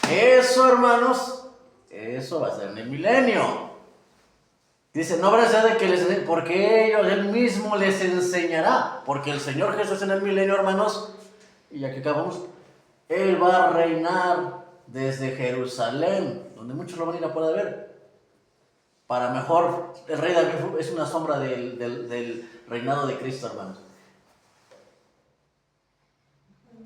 Speaker 1: Eso, hermanos, eso va a ser en el milenio. Dice, no habrá necesidad de que les enseñe, porque Él mismo les enseñará. Porque el Señor Jesús en el milenio, hermanos, y aquí acabamos, Él va a reinar desde Jerusalén, donde muchos lo van a ir a poder ver. Para mejor, el rey David es una sombra del reinado de Cristo, hermanos.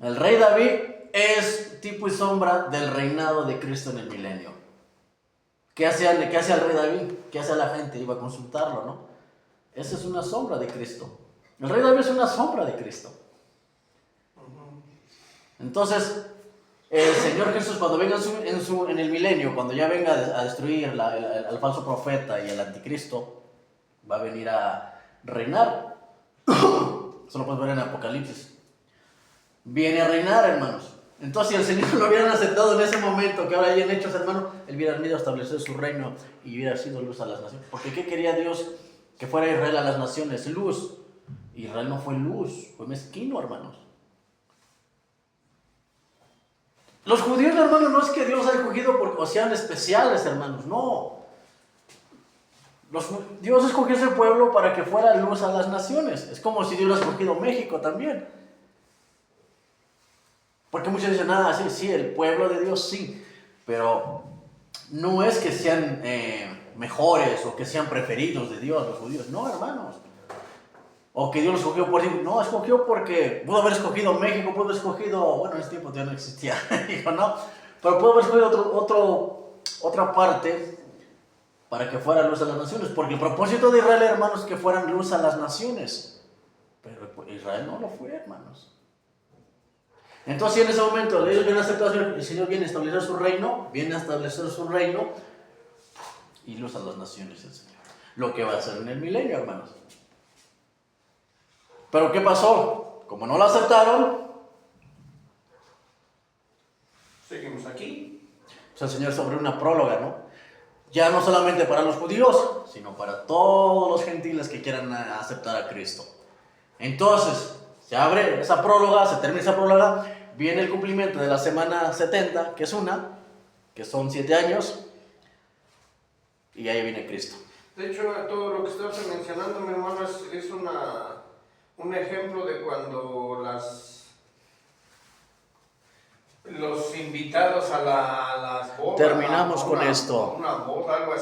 Speaker 1: El rey David es tipo y sombra del reinado de Cristo en el milenio. ¿Qué hacía el rey David? ¿Qué hacía la gente? Iba a consultarlo, ¿no? Esa es una sombra de Cristo. El rey David es una sombra de Cristo. Entonces, el Señor Jesús, cuando venga en el milenio, cuando ya venga a destruir al falso profeta y al anticristo, va a venir a reinar. Eso lo puedes ver en Apocalipsis. Viene a reinar, hermanos. Entonces, si el Señor lo hubieran aceptado en ese momento, que ahora hay en Hechos, hermano, Él hubiera venido a establecer su reino y hubiera sido luz a las naciones. Porque ¿qué quería Dios? Que fuera Israel a las naciones, luz. Israel no fue luz, fue mezquino, hermanos. Los judíos, hermanos, no es que Dios los haya escogido o sean especiales, hermanos, no. Dios escogió ese pueblo para que fuera luz a las naciones. Es como si Dios hubiera escogido México también. Porque muchos dicen, sí, el pueblo de Dios sí, pero no es que sean mejores o que sean preferidos de Dios los judíos, no, hermanos. O que Dios los escogió por sí, no, escogió porque pudo haber escogido México, pudo haber escogido, bueno, en ese tiempo ya no existía, digo, no, pero pudo haber escogido otra parte para que fuera luz a las naciones, porque el propósito de Israel, hermanos, es que fueran luz a las naciones, pero Israel no lo fue, hermanos. Entonces, en ese momento, ellos vienen a aceptar, el Señor viene a establecer su reino, y luz a las naciones el Señor. Lo que va a hacer en el milenio, hermanos. Pero ¿qué pasó? Como no lo aceptaron,
Speaker 3: Seguimos aquí.
Speaker 1: pues el Señor sobre una próloga, ¿no? Ya no solamente para los judíos, sino para todos los gentiles que quieran aceptar a Cristo. Entonces, se abre esa próloga, se termina esa próloga, viene el cumplimiento de la semana 70, que son 7 años, y ahí viene Cristo.
Speaker 3: De hecho, todo lo que estás mencionando, mi hermano, es un ejemplo de cuando los invitados a las bodas.
Speaker 1: Terminamos con esto.
Speaker 3: Una boda, algo así.